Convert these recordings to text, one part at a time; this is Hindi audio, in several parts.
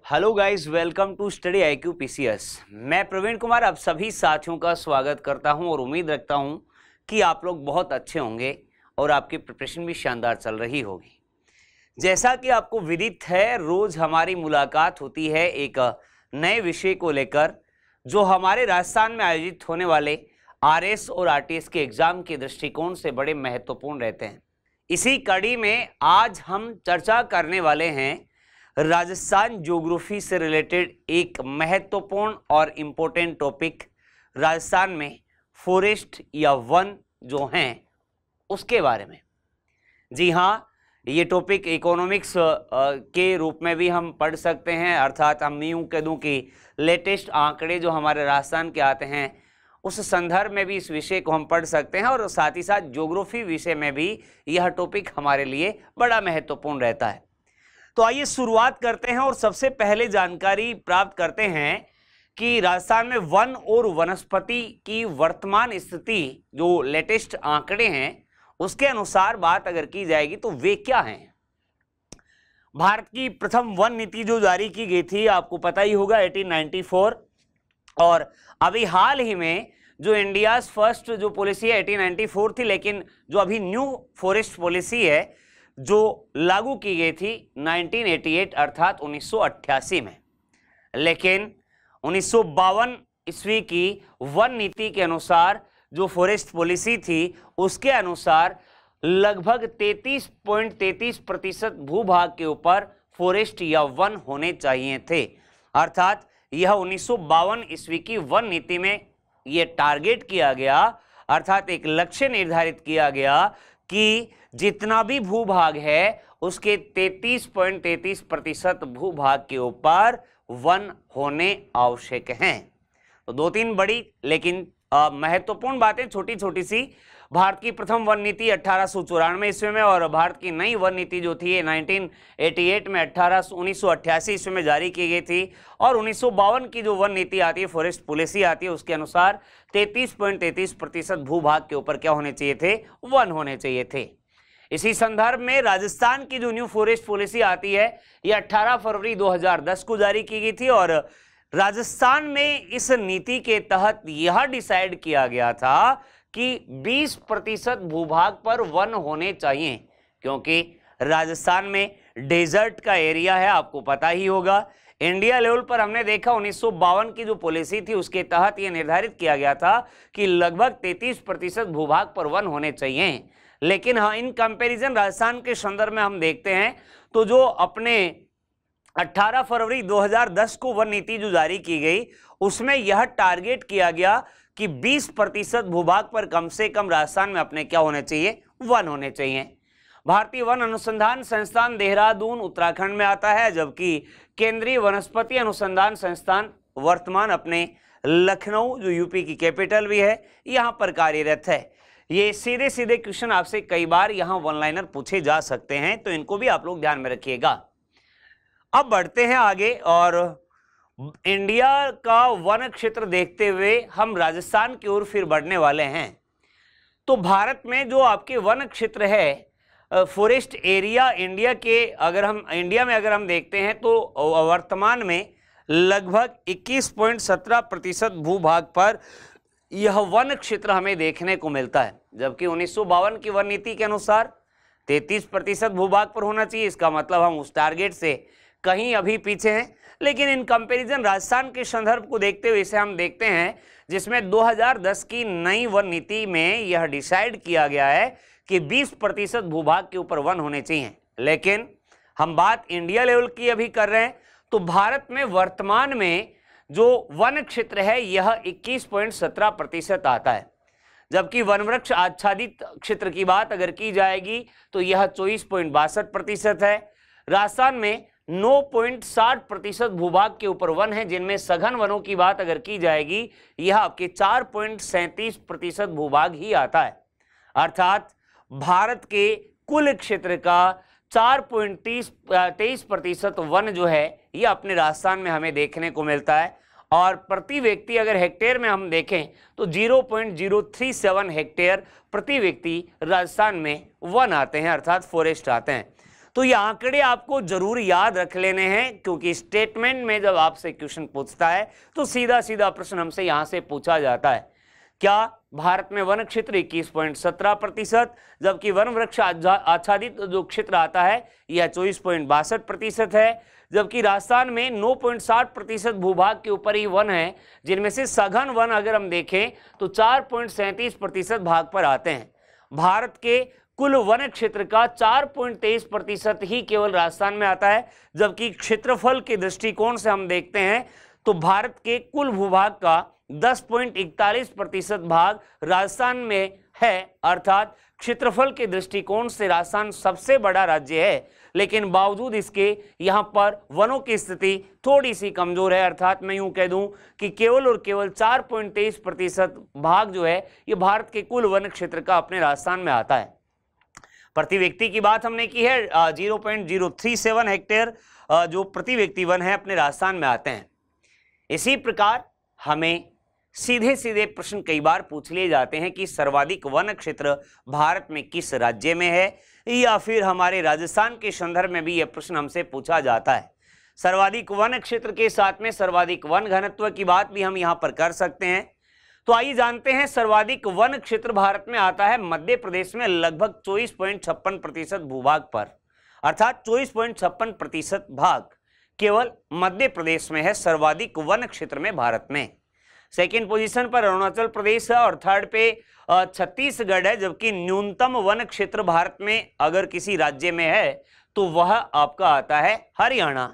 Hello guys, welcome to study IQ PCS। मैं प्रवीण कुमार आप सभी साथियों का स्वागत करता हूं और उम्मीद रखता हूं कि आप लोग बहुत अच्छे होंगे और आपकी प्रिपरेशन भी शानदार चल रही होगी। जैसा कि आपको विदित है, रोज हमारी मुलाकात होती है एक नए विषय को लेकर जो हमारे राजस्थान में आयोजित होने वाले RS और RTS के एग्जाम के दृष्टिकोण से बड़े महत्वपूर्ण रहते हैं। इसी कड़ी में आज हम चर्चा करने वाले हैं राजस्थान ज्योग्राफी से रिलेटेड एक महत्वपूर्ण और इम्पोर्टेंट टॉपिक, राजस्थान में फॉरेस्ट या वन जो हैं उसके बारे में। जी हाँ, ये टॉपिक इकोनॉमिक्स के रूप में भी हम पढ़ सकते हैं, अर्थात हम यूँ कह दूँ कि लेटेस्ट आंकड़े जो हमारे राजस्थान के आते हैं उस संदर्भ में भी इस विषय को हम पढ़ सकते हैं और साथ ही साथ ज्योग्राफी विषय में भी यह टॉपिक हमारे लिए बड़ा महत्वपूर्ण रहता है। तो आइए शुरुआत करते हैं और सबसे पहले जानकारी प्राप्त करते हैं कि राजस्थान में वन और वनस्पति की वर्तमान स्थिति जो लेटेस्ट आंकड़े हैं उसके अनुसार बात अगर की जाएगी तो वे क्या हैं। भारत की प्रथम वन नीति जो जारी की गई थी आपको पता ही होगा 1894, और अभी हाल ही में जो इंडिया फर्स्ट जो पॉलिसी है 1894 थी, लेकिन जो अभी न्यू फॉरेस्ट पॉलिसी है जो लागू की गई थी 1988 अर्थात 1988 में। लेकिन 1952 ईस्वी की वन नीति के अनुसार जो फॉरेस्ट पॉलिसी थी उसके अनुसार लगभग 33.33% भूभाग के ऊपर फॉरेस्ट या वन होने चाहिए थे। अर्थात यह 1952 ईस्वी की वन नीति में यह टारगेट किया गया, अर्थात एक लक्ष्य निर्धारित किया गया कि जितना भी भूभाग है उसके 33.33% भूभाग के ऊपर वन होने आवश्यक हैं। तो दो तीन बड़ी लेकिन महत्वपूर्ण बातें छोटी छोटी सी। भारत की प्रथम वन नीति 1894 ईस्वी में और भारत की नई वन नीति जो थी 1988 में 1988 ईस्वी में जारी की गई थी, और 1952 की जो वन नीति आती है, फॉरेस्ट पॉलिसी आती है, उसके अनुसार 33.33% भूभाग के ऊपर क्या होने चाहिए थे, वन होने चाहिए थे। इसी संदर्भ में राजस्थान की जो न्यू फॉरेस्ट पॉलिसी आती है ये 18 फरवरी 2010 को जारी की गई थी, और राजस्थान में इस नीति के तहत यह डिसाइड किया गया था कि 20% भूभाग पर वन होने चाहिए, क्योंकि राजस्थान में डेजर्ट का एरिया है, आपको पता ही होगा। इंडिया लेवल पर हमने देखा 1952 की जो पॉलिसी थी उसके तहत यह निर्धारित किया गया था कि लगभग 33% भूभाग पर वन होने चाहिए। लेकिन हाँ, इन कंपैरिजन राजस्थान के संदर्भ में हम देखते हैं तो जो अपने 18 फरवरी 2010 को वन नीति जो जारी की गई उसमें यह टारगेट किया गया कि 20% भूभाग पर कम से कम राजस्थान में अपने क्या होने चाहिए, वन होने चाहिए। भारतीय वन अनुसंधान संस्थान देहरादून उत्तराखंड में आता है, जबकि केंद्रीय वनस्पति अनुसंधान संस्थान वर्तमान अपने लखनऊ जो यूपी की कैपिटल भी है यहां पर कार्यरत है। ये सीधे सीधे क्वेश्चन आपसे कई बार यहां वन लाइनर पूछे जा सकते हैं, तो इनको भी आप लोग ध्यान में रखिएगा। अब बढ़ते हैं आगे और इंडिया का वन क्षेत्र देखते हुए हम राजस्थान की ओर फिर बढ़ने वाले हैं। तो भारत में जो आपके वन क्षेत्र है, फॉरेस्ट एरिया इंडिया के इंडिया में अगर हम देखते हैं तो वर्तमान में लगभग 21.17% भूभाग पर यह वन क्षेत्र हमें देखने को मिलता है, जबकि 1952 की वन नीति के अनुसार 33% भूभाग पर होना चाहिए। इसका मतलब हम उस टारगेट से कहीं अभी पीछे हैं। लेकिन इन कंपैरिजन राजस्थान के संदर्भ को देखते हुए इसे हम देखते हैं जिसमें 2010 की नई वन नीति में यह डिसाइड किया गया है कि 20% भूभाग के ऊपर वन होने चाहिए। लेकिन हम बात इंडिया लेवल की अभी कर रहे हैं, तो भारत में वर्तमान में जो वन क्षेत्र है यह 21.17% आता है, जबकि वनवृक्ष आच्छादित क्षेत्र की बात अगर की जाएगी तो यह 24.62% है। राजस्थान में 9.60% भूभाग के ऊपर वन है, जिनमें सघन वनों की बात अगर की जाएगी यह आपके 4.37% भूभाग ही आता है। अर्थात भारत के कुल क्षेत्र का 4.23% वन जो है यह अपने राजस्थान में हमें देखने को मिलता है, और प्रति व्यक्ति अगर हेक्टेयर में हम देखें तो 0.037 हेक्टेयर प्रति व्यक्ति राजस्थान में वन आते हैं, अर्थात फॉरेस्ट आते हैं। तो ये आंकड़े आपको जरूर याद रख लेने हैं, क्योंकि स्टेटमेंट में जब आपसे क्वेश्चन पूछता है तो सीधा सीधा प्रश्न हमसे यहां से पूछा जाता है। क्या भारत में वन क्षेत्र 21.17%, जबकि वन वृक्ष आच्छादित जो क्षेत्र आता है यह 24.62% है, जबकि राजस्थान में 9.60% भूभाग के ऊपर ही वन है, जिनमें से सघन वन अगर हम देखें तो 4.37% भाग पर आते हैं। भारत के कुल वन क्षेत्र का 4.23% ही केवल राजस्थान में आता है, जबकि क्षेत्रफल के दृष्टिकोण से हम देखते हैं तो भारत के कुल भूभाग का 10.41% भाग राजस्थान में है, अर्थात क्षेत्रफल के दृष्टिकोण से राजस्थान सबसे बड़ा राज्य है, लेकिन बावजूद इसके यहाँ पर वनों की स्थिति थोड़ी सी कमजोर है। अर्थात मैं यूं कह दूं कि केवल और केवल 4.23% भाग जो है ये भारत के कुल वन क्षेत्र का अपने राजस्थान में आता है। प्रति व्यक्ति की बात हमने की है, 0.037 हेक्टेयर जो प्रति व्यक्ति वन है अपने राजस्थान में आते हैं। इसी प्रकार हमें सीधे सीधे प्रश्न कई बार पूछ लिए जाते हैं कि सर्वाधिक वन क्षेत्र भारत में किस राज्य में है, या फिर हमारे राजस्थान के संदर्भ में भी यह प्रश्न हमसे पूछा जाता है। सर्वाधिक वन क्षेत्र के साथ में सर्वाधिक वन घनत्व की बात भी हम यहां पर कर सकते हैं। तो आइए जानते हैं, सर्वाधिक वन क्षेत्र भारत में आता है मध्य प्रदेश में लगभग 24.56% भूभाग पर, अर्थात 24.56% भाग केवल मध्य प्रदेश में है सर्वाधिक वन क्षेत्र में भारत में। सेकेंड पोजीशन पर अरुणाचल प्रदेश है और थर्ड पे छत्तीसगढ़ है, जबकि न्यूनतम वन क्षेत्र भारत में अगर किसी राज्य में है तो वह आपका आता है हरियाणा।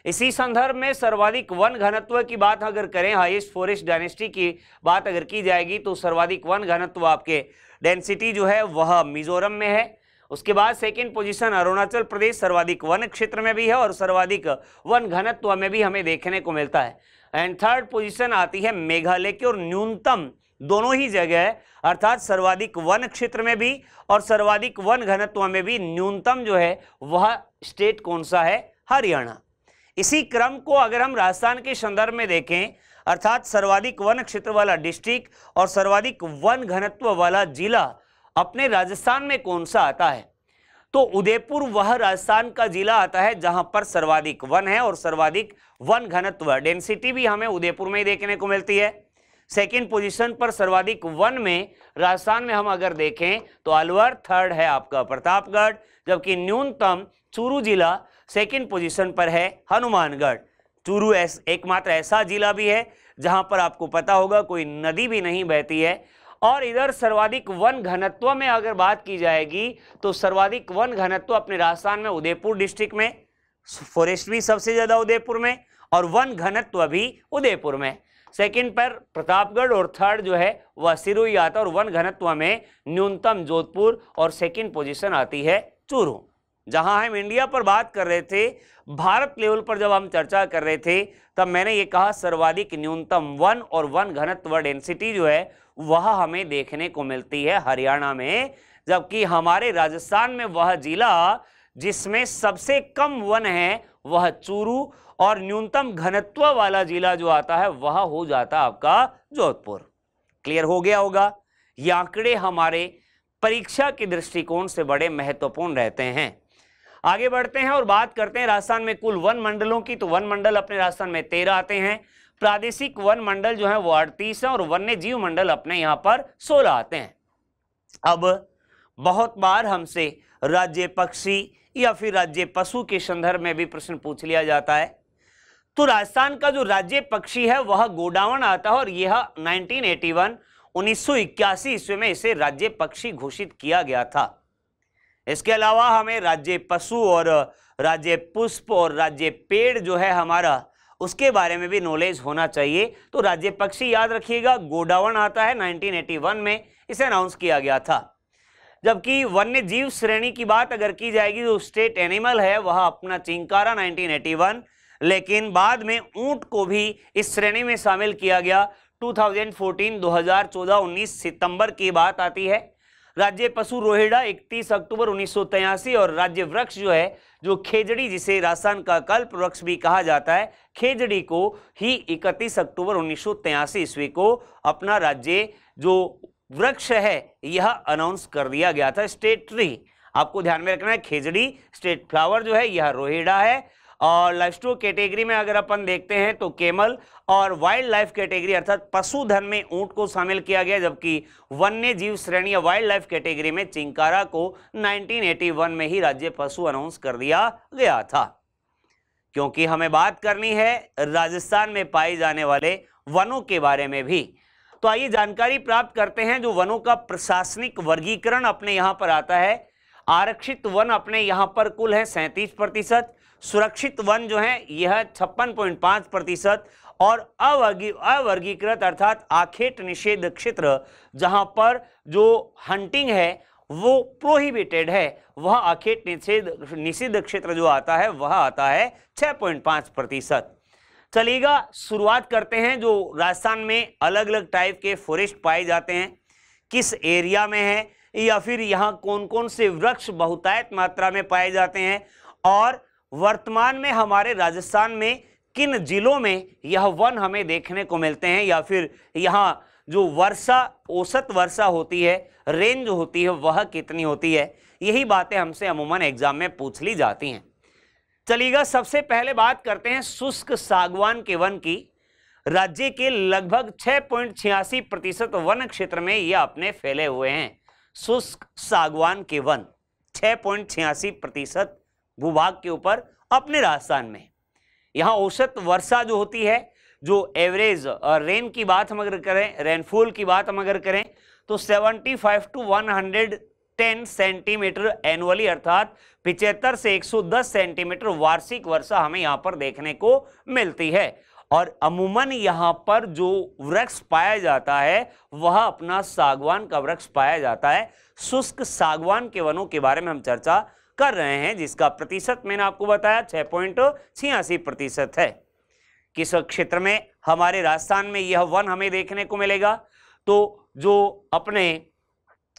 इसी संदर्भ में सर्वाधिक वन घनत्व की बात अगर करें, हाईएस्ट फॉरेस्ट डेंसिटी की बात अगर की जाएगी तो सर्वाधिक वन घनत्व आपके डेंसिटी जो है वह मिजोरम में है। उसके बाद सेकंड पोजीशन अरुणाचल प्रदेश सर्वाधिक वन क्षेत्र में भी है और सर्वाधिक वन घनत्व में भी हमें देखने को मिलता है। एंड थर्ड पोजीशन आती है मेघालय की, और न्यूनतम दोनों ही जगह है, अर्थात सर्वाधिक वन क्षेत्र में भी और सर्वाधिक वन घनत्व में भी न्यूनतम जो है वह स्टेट कौन सा है, हरियाणा। इसी क्रम को अगर हम राजस्थान के संदर्भ में देखें, अर्थात सर्वाधिक वन क्षेत्र वाला डिस्ट्रिक्ट और सर्वाधिक वन घनत्व वाला जिला अपने राजस्थान में कौन सा आता है, तो उदयपुर वह राजस्थान का जिला आता है जहां पर सर्वाधिक वन है और सर्वाधिक वन घनत्व डेंसिटी भी हमें उदयपुर में ही देखने को मिलती है। सेकंड पोजीशन पर सर्वाधिक वन में राजस्थान में हम अगर देखें तो अलवर, थर्ड है आपका प्रतापगढ़, जबकि न्यूनतम चूरू जिला सेकंड पोजीशन पर है हनुमानगढ़। चूरू एकमात्र ऐसा जिला भी है जहां पर आपको पता होगा कोई नदी भी नहीं बहती है। और इधर सर्वाधिक वन घनत्व में अगर बात की जाएगी तो सर्वाधिक वन घनत्व अपने राजस्थान में उदयपुर डिस्ट्रिक्ट में, फॉरेस्ट भी सबसे ज्यादा उदयपुर में और वन घनत्व भी उदयपुर में। सेकंड पर प्रतापगढ़ और थर्ड जो है वह सिरोही आता है और वन घनत्व में न्यूनतम जोधपुर और सेकंड पोजीशन आती है चूरू। जहां हम इंडिया पर बात कर रहे थे, भारत लेवल पर जब हम चर्चा कर रहे थे तब मैंने ये कहा सर्वाधिक न्यूनतम वन और वन घनत्व डेंसिटी जो है वह हमें देखने को मिलती है हरियाणा में, जबकि हमारे राजस्थान में वह जिला जिसमें सबसे कम वन है वह चूरू और न्यूनतम घनत्व वाला जिला जो आता है वह हो जाता आपका जोधपुर। क्लियर हो गया होगा। ये आंकड़े हमारे परीक्षा के दृष्टिकोण से बड़े महत्वपूर्ण रहते हैं। आगे बढ़ते हैं और बात करते हैं राजस्थान में कुल वन मंडलों की। तो वन मंडल अपने राजस्थान में 13 आते हैं। प्रादेशिक वन मंडल जो है वो 38 है और वन्य जीव मंडल अपने यहाँ पर 16 आते हैं। अब बहुत बार हमसे राज्य पक्षी या फिर राज्य पशु के संदर्भ में भी प्रश्न पूछ लिया जाता है। तो राजस्थान का जो राज्य पक्षी है वह गोडावण आता है और यह 1981 ईस्वी में इसे राज्य पक्षी घोषित किया गया था। इसके अलावा हमें राज्य पशु और राज्य पुष्प और राज्य पेड़ जो है हमारा उसके बारे में भी नॉलेज होना चाहिए। तो राज्य पक्षी याद रखिएगा गोडावण आता है 1981 में इसे अनाउंस किया गया था। जबकि वन्य जीव श्रेणी की बात अगर की जाएगी तो स्टेट एनिमल है वह अपना चिंकारा 1981, लेकिन बाद में ऊंट को भी इस श्रेणी में शामिल किया गया 2014, 2014, 19 सितंबर की बात आती है। राज्य पशु रोहिड़ा 31 अक्टूबर 1983 और राज्य वृक्ष जो है जो खेजड़ी जिसे राजस्थान का कल्प वृक्ष भी कहा जाता है, खेजड़ी को ही 31 अक्टूबर 1983 ईस्वी को अपना राज्य जो वृक्ष है यह अनाउंस कर दिया गया था, स्टेट ट्री। आपको ध्यान में रखना है खेजड़ी स्टेट फ्लावर जो है यह रोहिड़ा है, और लाइवस्टॉक कैटेगरी में अगर अपन देखते हैं तो केमल, और वाइल्ड लाइफ कैटेगरी अर्थात पशुधन में ऊंट को शामिल किया गया, जबकि वन्य जीव श्रेणी या वाइल्ड लाइफ कैटेगरी में चिंकारा को 1981 में ही राज्य पशु अनाउंस कर दिया गया था। क्योंकि हमें बात करनी है राजस्थान में पाए जाने वाले वनों के बारे में भी, तो आइए जानकारी प्राप्त करते हैं। जो वनों का प्रशासनिक वर्गीकरण अपने यहाँ पर आता है, आरक्षित वन अपने यहाँ पर कुल है 37%, सुरक्षित वन जो है यह 56.5%, और अवर्गीकृत अर्थात आखेट निषेध क्षेत्र जहां पर जो हंटिंग है वो प्रोहिबिटेड है, वह आखेट निषेध क्षेत्र जो आता है वह आता है 6.5%। चलिएगा शुरुआत करते हैं। जो राजस्थान में अलग अलग टाइप के फॉरेस्ट पाए जाते हैं, किस एरिया में है, या फिर यहाँ कौन कौन से वृक्ष बहुतायत मात्रा में पाए जाते हैं, और वर्तमान में हमारे राजस्थान में किन जिलों में यह वन हमें देखने को मिलते हैं, या फिर यहाँ जो वर्षा औसत वर्षा होती है, रेंज होती है, वह कितनी होती है, यही बातें हमसे अमूमन एग्जाम में पूछ ली जाती हैं। चलिएगा सबसे पहले बात करते हैं शुष्क सागवान के वन की। राज्य के लगभग 6.86% वन क्षेत्र में ये अपने फैले हुए हैं। शुष्क सागवान के वन 6.86% भूभाग के ऊपर अपने राजस्थान में। यहाँ औसत वर्षा जो होती है, जो एवरेज रेन की बात हम अगर करें, रेनफॉल की बात हम अगर करें तो 75 to 110 सेंटीमीटर एनुअली, अर्थात 75 से 110 सेंटीमीटर वार्षिक वर्षा हमें यहाँ पर देखने को मिलती है। और अमूमन यहाँ पर जो वृक्ष पाया जाता है वह अपना सागवान का वृक्ष पाया जाता है। शुष्क सागवान के वनों के बारे में हम चर्चा कर रहे हैं, जिसका प्रतिशत मैंने आपको बताया 6.86% है। किस क्षेत्र में हमारे राजस्थान में यह वन हमें देखने को मिलेगा, तो जो अपने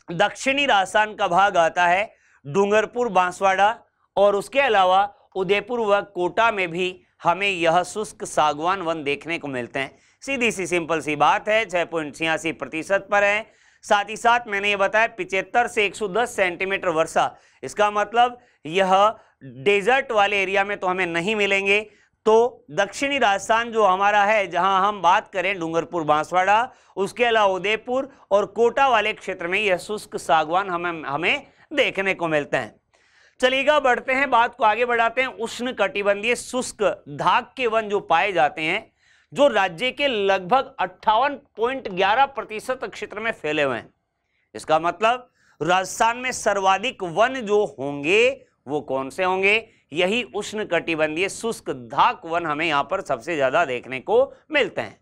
दक्षिणी राजस्थान का भाग आता है, डूंगरपुर, बांसवाड़ा, और उसके अलावा उदयपुर व कोटा में भी हमें यह शुष्क सागवान वन देखने को मिलते हैं। सीधी सी सिंपल सी बात है, 6.86% पर है। साथ ही साथ मैंने ये बताया 75 से 110 सेंटीमीटर वर्षा, इसका मतलब यह डेजर्ट वाले एरिया में तो हमें नहीं मिलेंगे। तो दक्षिणी राजस्थान जो हमारा है, जहां हम बात करें डूंगरपुर, बांसवाड़ा, उसके अलावा उदयपुर और कोटा वाले क्षेत्र में यह शुष्क सागवान हमें देखने को मिलते हैं। चलिएगा बढ़ते हैं, बात को आगे बढ़ाते हैं। उष्ण कटिबंधीय शुष्क धाक के वन जो पाए जाते हैं, जो राज्य के लगभग 58.11% क्षेत्र में फैले हुए हैं। इसका मतलब राजस्थान में सर्वाधिक वन जो होंगे वो कौन से होंगे, यही उष्ण कटिबंधीय शुष्क धाक वन हमें यहाँ पर सबसे ज्यादा देखने को मिलते हैं।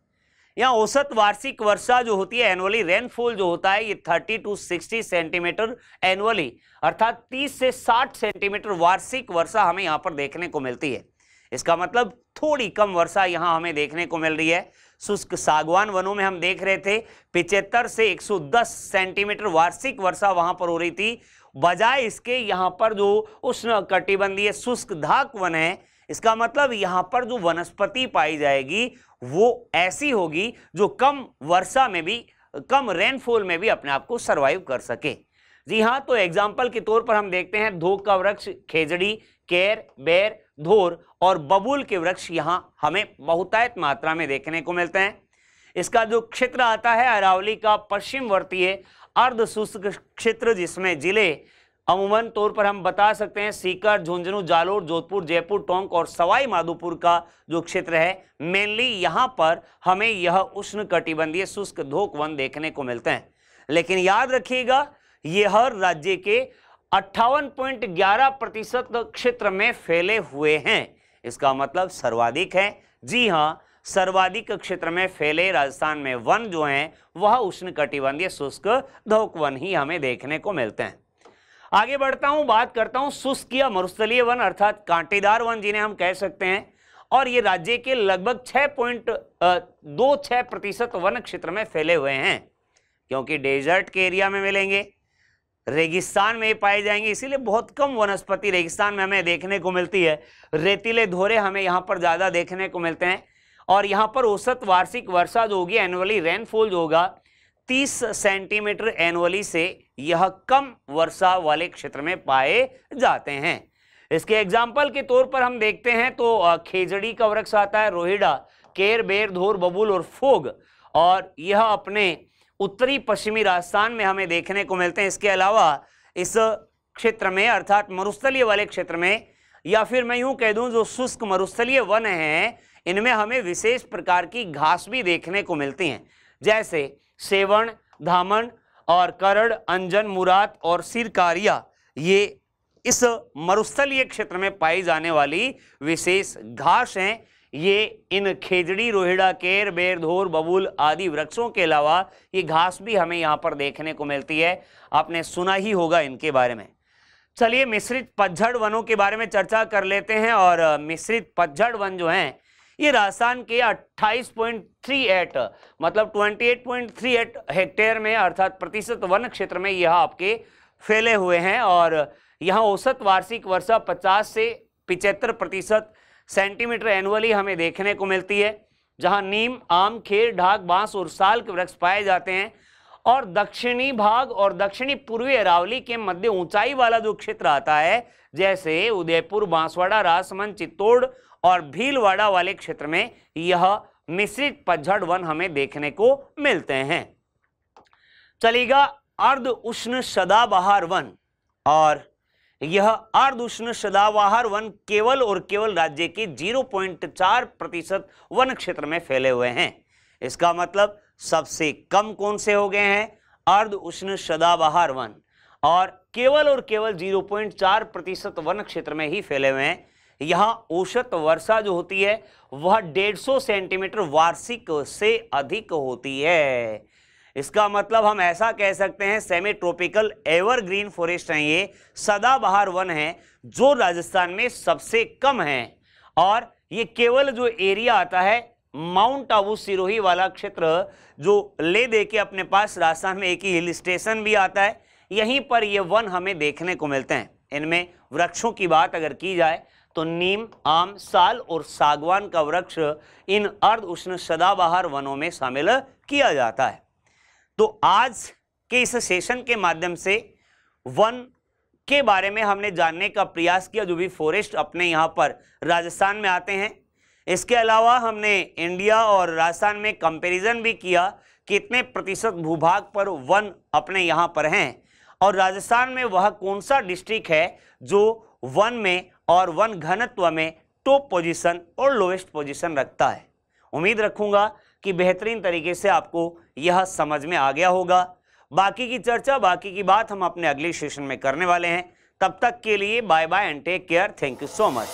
यहाँ औसत वार्षिक वर्षा जो होती है, एनुअली रेनफॉल जो होता है, ये 30 to 60 सेंटीमीटर एनुअली, अर्थात 30 से 60 सेंटीमीटर वार्षिक वर्षा हमें यहाँ पर देखने को मिलती है। इसका मतलब थोड़ी कम वर्षा यहाँ हमें देखने को मिल रही है। शुष्क सागवान वनों में हम देख रहे थे 75 से 110 सेंटीमीटर वार्षिक वर्षा वहां पर हो रही थी, बजाय इसके यहाँ पर जो उष्ण कटिबंधीय शुष्क धाक वन है, इसका मतलब यहाँ पर जो वनस्पति पाई जाएगी वो ऐसी होगी जो कम वर्षा में भी, कम रेनफॉल में भी अपने आप को सर्वाइव कर सके। जी हाँ, तो एग्जाम्पल के तौर पर हम देखते हैं धोक का वृक्ष, खेजड़ी, केर, बेर, धोर और बबूल के वृक्ष यहाँ हमें बहुतायत मात्रा में देखने को मिलते हैं। इसका जो क्षेत्र आता है अरावली का पश्चिमवर्तीय अर्ध शुष्क क्षेत्र, जिसमें जिले अमूमन तौर पर हम बता सकते हैं सीकर, झुंझुनू, जालोर, जोधपुर, जयपुर, टोंक और सवाई माधोपुर का जो क्षेत्र है, मेनली यहाँ पर हमें यह उष्ण कटिबंधीय शुष्क धोक वन देखने को मिलते हैं। लेकिन याद रखिएगा, ये हर राज्य के 58.11% क्षेत्र में फैले हुए हैं। इसका मतलब सर्वाधिक है। जी हाँ, सर्वाधिक क्षेत्र में फैले राजस्थान में वन जो हैं वह उष्ण कटिबंधीय शुष्क धोक वन ही हमें देखने को मिलते हैं। आगे बढ़ता हूं, बात करता हूं शुष्क या मरुस्थलीय वन अर्थात कांटेदार वन जिन्हें हम कह सकते हैं, और ये राज्य के लगभग 6.26% वन क्षेत्र में फैले हुए हैं। क्योंकि डेजर्ट के एरिया में मिलेंगे, रेगिस्तान में पाए जाएंगे, इसीलिए बहुत कम वनस्पति रेगिस्तान में हमें देखने को मिलती है। रेतीले धोरे हमें यहाँ पर ज़्यादा देखने को मिलते हैं, और यहाँ पर औसत वार्षिक वर्षा जो होगी, एनुअली रेनफॉल जो होगा, 30 सेंटीमीटर एनुअली से यह कम वर्षा वाले क्षेत्र में पाए जाते हैं। इसके एग्जाम्पल के तौर पर हम देखते हैं तो खेजड़ी का वृक्ष आता है, रोहिड़ा, केर, बेर, धोर, बबूल और फोग, और यह अपने उत्तरी पश्चिमी राजस्थान में हमें देखने को मिलते हैं। इसके अलावा इस क्षेत्र में अर्थात मरुस्थलीय वाले क्षेत्र में, या फिर मैं यूं कह दूं जो शुष्क मरुस्थलीय वन हैं, इनमें हमें विशेष प्रकार की घास भी देखने को मिलती हैं, जैसे सेवण, धामन और करड़, अंजन, मुरात और सिरकारिया। ये इस मरुस्थलीय क्षेत्र में पाई जाने वाली विशेष घास हैं। ये इन खेजड़ी, रोहिड़ा, केर, बेर, धोर, बबूल आदि वृक्षों के अलावा ये घास भी हमें यहाँ पर देखने को मिलती है। आपने सुना ही होगा इनके बारे में। चलिए मिश्रित पतझड़ वनों के बारे में चर्चा कर लेते हैं। और मिश्रित पतझड़ वन जो हैं ये राजस्थान के 28.38 मतलब 28.38 हेक्टेयर में अर्थात प्रतिशत वन क्षेत्र में यह आपके फैले हुए हैं। और यहाँ औसत वार्षिक वर्षा 50 से 75% सेंटीमीटर एनुअली हमें देखने को मिलती है, जहाँ नीम, आम, खेर, ढाक, बांस और साल के वृक्ष पाए जाते हैं। और दक्षिणी भाग और दक्षिणी पूर्वी अरावली के मध्य ऊंचाई वाला जो क्षेत्र आता है, जैसे उदयपुर, बांसवाड़ा, राजसमंद, चित्तौड़ और भीलवाड़ा वाले क्षेत्र में यह मिश्रित पतझड़ वन हमें देखने को मिलते हैं। चलेगा अर्ध उष्ण सदाबहार वन। और यह अर्ध उष्ण सदाबहार वन केवल और केवल राज्य के 0.4% वन क्षेत्र में फैले हुए हैं। इसका मतलब सबसे कम कौन से हो गए हैं? अर्ध उष्ण सदाबहार वन, और केवल 0.4% वन क्षेत्र में ही फैले हुए हैं। यहाँ औसत वर्षा जो होती है वह 150 सेंटीमीटर वार्षिक से अधिक होती है। इसका मतलब हम ऐसा कह सकते हैं सेमी ट्रॉपिकल एवरग्रीन फॉरेस्ट हैं, ये सदाबहार वन हैं जो राजस्थान में सबसे कम हैं। और ये केवल जो एरिया आता है माउंट आबू सिरोही वाला क्षेत्र जो ले दे के अपने पास राजस्थान में एक ही हिल स्टेशन भी आता है, यहीं पर ये वन हमें देखने को मिलते हैं। इनमें वृक्षों की बात अगर की जाए तो नीम, आम, साल और सागवान का वृक्ष इन अर्ध उष्ण सदाबहार वनों में शामिल किया जाता है। तो आज के इस सेशन के माध्यम से वन के बारे में हमने जानने का प्रयास किया, जो भी फॉरेस्ट अपने यहाँ पर राजस्थान में आते हैं। इसके अलावा हमने इंडिया और राजस्थान में कंपैरिजन भी किया कितने प्रतिशत भूभाग पर वन अपने यहाँ पर हैं, और राजस्थान में वह कौन सा डिस्ट्रिक्ट है जो वन में और वन घनत्व में टॉप पोजीशन और लोएस्ट पोजीशन रखता है। उम्मीद रखूंगा कि बेहतरीन तरीके से आपको यह समझ में आ गया होगा। बाकी की चर्चा, बाकी की बात हम अपने अगले सेशन में करने वाले हैं। तब तक के लिए bye bye and take care. Thank you so much.